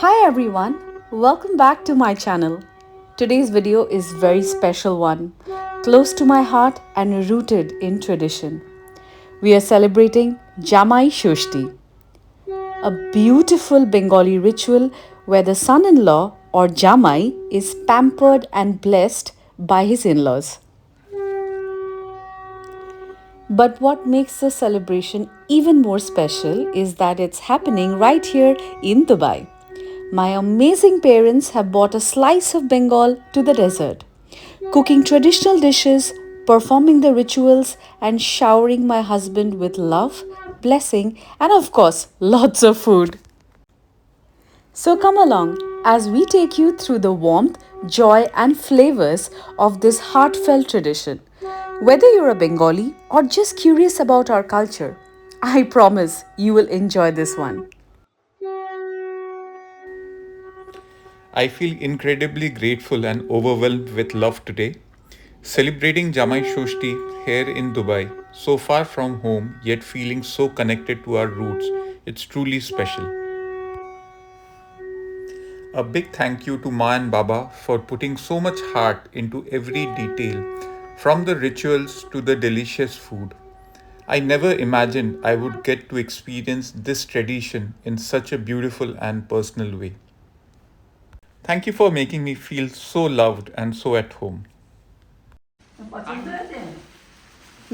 Hi everyone, welcome back to my channel. Today's video is very special one, close to my heart and rooted in tradition. We are celebrating Jamai Shoshti, a beautiful Bengali ritual where the son-in-law or Jamai is pampered and blessed by his in-laws. But what makes the celebration even more special is that it's happening right here in Dubai. My amazing parents have brought a slice of Bengal to the desert, cooking traditional dishes, performing the rituals, and showering my husband with love, blessing, and of course, lots of food. So come along as we take you through the warmth, joy, and flavors of this heartfelt tradition. Whether you're a Bengali or just curious about our culture, I promise you will enjoy this one. I feel incredibly grateful and overwhelmed with love today. Celebrating Jamai Shoshti here in Dubai, so far from home, yet feeling so connected to our roots, it's truly special. A big thank you to Ma and Baba for putting so much heart into every detail, from the rituals to the delicious food. I never imagined I would get to experience this tradition in such a beautiful and personal way. Thank you for making me feel so loved and so at home.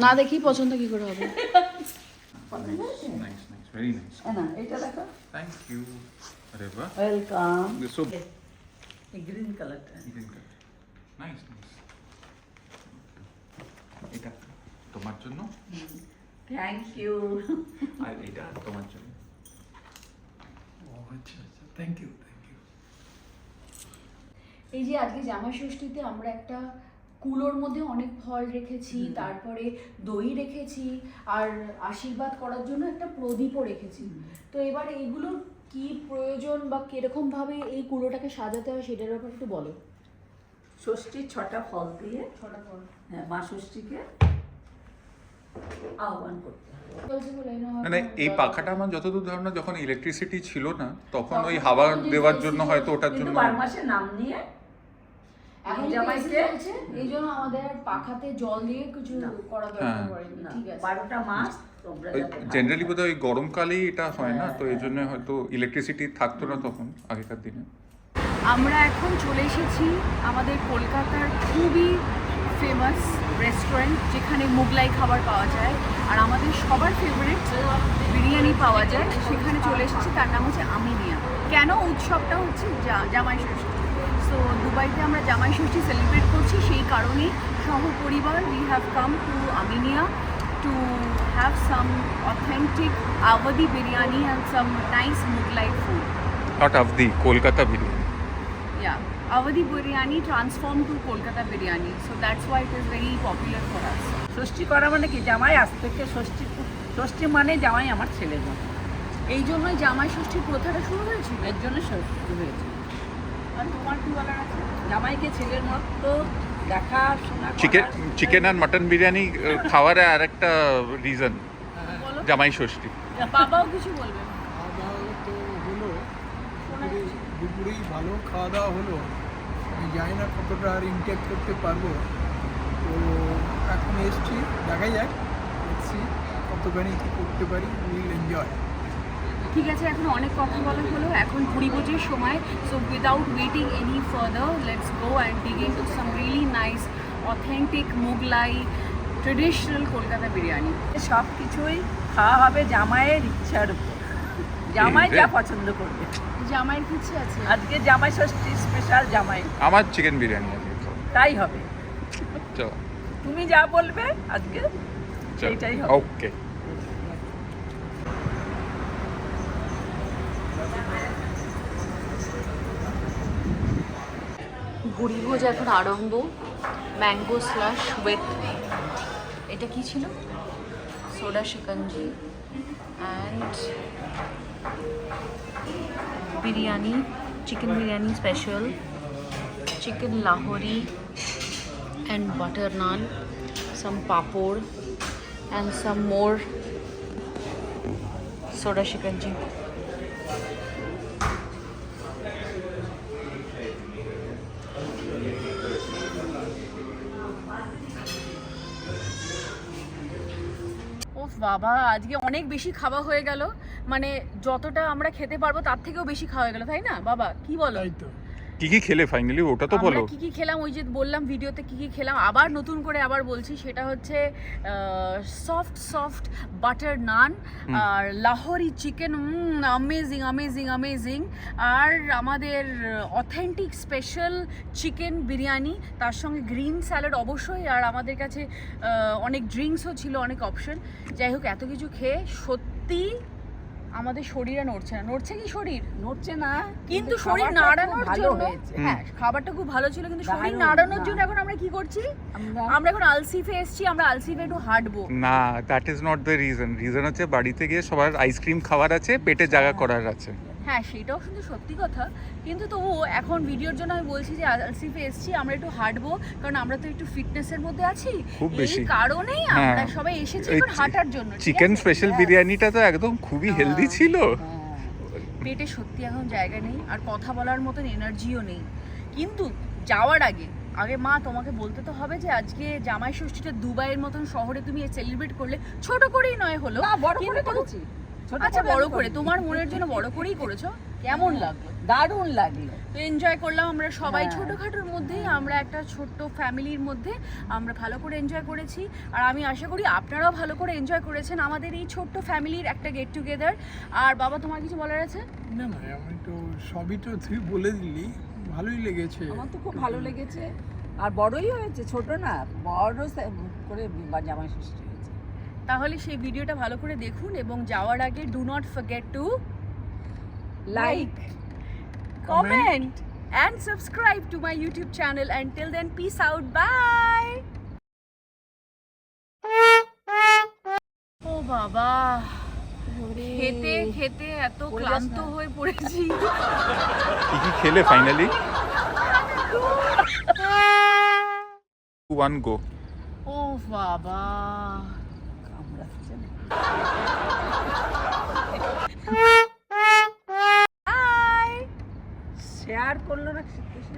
না দেখি পছন্দ কি করে হবে Nice, very nice. এটা দেখো Thank you. Areva. Welcome This so green কালারটা nice. এটা তোমার জন্য থ্যাংক ইউ আর এটা তোমার জন্য। আচ্ছা থ্যাংক ইউ এই যে আজকে জামাই ষষ্ঠীতে আমরা একটা কুলোর মধ্যে অনেক ফল রেখেছি, তারপরে দই রেখেছি, আর আশীর্বাদ করার জন্য একটা প্রদীপও রেখেছি। তো এবার এইগুলোর কি প্রয়োজন বা কিরকম ভাবে এই কুলোটাকে সাজাতে হয় সেটার ব্যাপারে একটু বলো। ষষ্ঠীর 6টা ফল দিয়ে ছটা ফল হ্যাঁ মা ষষ্ঠীকে আহ্বান করতে হয়। মানে এই পাখাটা আমার যতদূর ধারণা যখন ইলেকট্রিসিটি ছিল না তখন ওই হাওয়া দেওয়ার জন্য হয়তো ওটার কিন্তু জন্য 12 মাসে নাম নিয়ে এখন জামাইকে চলছে, এই জন্য আমাদের আর পাখাতে জল দিয়ে কিছু করা দরকার হ্যাঁ। পড়েনি। না, ঠিক আছে, 12টা মাস তোমরা যাতে জেনারেলি বোধহয় ওই গরমকালেই এটা হয় না, তো এই জন্য হয়তো ইলেকট্রিসিটি থাকতো না তখন আগেকার দিনে। আমরা এখন চলে এসেছি আমাদের কলকাতার খুবই ফেমাস রেস্টুরেন্ট যেখানে মোগলাই খাবার পাওয়া যায় আর আমাদের সবার ফেভারিট বিরিয়ানি পাওয়া যায়, সেখানে চলে এসেছি। তার নাম হচ্ছে আমিনিয়া। কেন উৎসবটা হচ্ছে জামাই ষষ্ঠী। সো দুবাইতে আমরা জামাই ষষ্ঠী সেলিব্রেট করছি, সেই কারণেই সহপরিবার we have come to Aminia to have some authentic Awadhi biryani and some nice Mughlai food. Not of the Kolkata biryani. Yeah, Awadhi biryani transformed to Kolkata biryani, so that's why it is very popular for us. ষষ্ঠী করা মানে কি জামাই আজ থেকে ষষ্ঠী মানে জামাই আমার ছেলের মতো, এই জন্যই জামাই ষষ্ঠীর প্রথাটা শুরু হয়েছিল। এর জন্য ষষ্ঠী হয়েছে। আর তোমার কি বলার আছে? জামাইকে ছেলের মতো দেখাশোনা চিকেন আর মাটন বিরিয়ানি খাওয়ার আর একটা রিজন বলো, জামাই ষষ্ঠী। বাবাও কিছু বলবে। খাওয়া দাওয়া তো হলো, দুপুরেই ভালো খাওয়া দাওয়া হলো। আমি জানি না কতটা আর ইনটেক করতে পারবো, তো এখন এসছি, দেখা যাক, দেখছি কতখানি কী করতে পারি। Will enjoy. ঠিক আছে, এখন অনেক কথা বলা হলো, এখন ঘুরি ভোজের সময়। So without waiting any further let's go and dig into some really nice authentic Mughlai traditional Kolkata biryani. সব কিছুই খাওয়া হবে জামাইয়ের ইচ্ছার উপর, জামাই যা পছন্দ করবে। জামাইয়ের কি ইচ্ছে আছে? আজকে জামাই ষষ্ঠী স্পেশাল জামাই, আমার চিকেন বিরিয়ানি আছে। তাই হবে। চলো তুমি যা বলবে আজকে সেইটাই হবে। ওকে। ভুড়ি ভোজ এখন আরম্ভ। ম্যাঙ্গো স্লাশ উইথ এটা কি ছিল, soda shikanji and biryani, chicken biryani special, chicken Lahori and butter naan, some papad and some more soda shikanji. বাবা, আজকে অনেক বেশি খাওয়া হয়ে গেল, মানে যতটা আমরা খেতে পারবো তার থেকেও বেশি খাওয়া হয়ে গেল, তাই না বাবা? কি বলো? তাই তো। কি কি খেলে ফাইনালি ওটা তো বলো। আমরা কি কি খেলাম, ওই যে বললাম ভিডিওতে কি কি খেলাম, আবার নতুন করে আবার বলছি, সেটা হচ্ছে সফট বাটার নান আর Lahori chicken, amazing amazing amazing. আর আমাদের অথেন্টিক স্পেশাল চিকেন বিরিয়ানি, তার সঙ্গে গ্রিন স্যালাড অবশ্যই, আর আমাদের কাছে অনেক ড্রিঙ্কসও ছিল, অনেক অপশন। যাই হোক, এত কিছু খেয়ে সত্যি আমাদের শরীরে নড়ছে কি শরীর? নড়ছে না, কিন্তু শরীর খাবারটা নাড়ানোর খুব ভালো জন্য, হয়েছে। হ্যাঁ খাবারটা খুব ভালো ছিল, কিন্তু শরীর দারুণ, নাড়ানোর না। জন্য এখন আমরা কি করছি? আমরা- আমরা এখন আলসিফে এসেছি, আমরা আলসিফে একটু হাঁটবো। না, that is not the reason হচ্ছে বাড়িতে গিয়ে সবার আইসক্রিম খাওয়ার আছে, পেটে জায়গা করার আছে। হ্যাঁ সেটাও কিন্তু সত্যি কথা, কিন্তু তবু এখন ভিডিওর জন্য আমি বলছি যে আলসিফে এসেছি, আমরা একটু হাঁটবো, কারণ আমরা তো একটু ফিটনেসের মধ্যে আছি, খুব বেশি। এই কারণেই হ্যাঁ। আমরা সবাই এসেছি ওই এখন হাঁটার জন্য। ঠিক চিকেন আছে? স্পেশাল বিরিয়ানিটা তো একদম খুবই হেলদি ছিল। হ্যাঁ। পেটে সত্যি এখন জায়গা নেই, আর কথা বলার মতন এনার্জিও নেই। কিন্তু যাওয়ার আগে মা তোমাকে বলতে তো হবে যে আজকে জামাই ষষ্ঠীটা দুবাইয়ের মতন শহরে তুমি সেলিব্রেট করলে, ছোট করেই নয় হলো, না, বড় করে কিন্তু- করেছি। ছোট আচ্ছা করে বড় আমি করে, করিনি। তোমার মনের জন্য বড় করেই করেছো, কেমন লাগলো? দারুণ লাগলো। তো এনজয় করলাম আমরা সবাই, হ্যাঁ। ছোটোখাটোর মধ্যেই আমরা একটা ছোট্ট ফ্যামিলির মধ্যে আমরা ভালো করে এনজয় করেছি, আর আমি আশা করি আপনারাও ভালো করে এনজয় করেছেন আমাদের এই ছোট্ট ফ্যামিলির একটা গেট টুগেদার। আর বাবা, তোমার কিছু বলার আছে? না না, আমি তো সবই তো তুই বলে দিলি, ভালোই লেগেছে। আমার তো খুব ভালো লেগেছে, আর বড়ই হয়েছে, ছোট না, বড় করে জামাই ষষ্ঠী হয়েছে। তাহলে সেই ভিডিওটা ভালো করে দেখুন, এবং যাওয়ার আগে do not forget to like, comment and subscribe to my YouTube channel. Until then, peace out. Bye. ও বাবা, খেতে খেতে এত পড়ে যাস ক্লান্ত না। হয়ে পড়েছি। কি কি খেলে ফাইনালি? 1 go. ও বাবা, কামড়াচ্ছে না। বাই। শেয়ার করলো না কৃষ্ণ।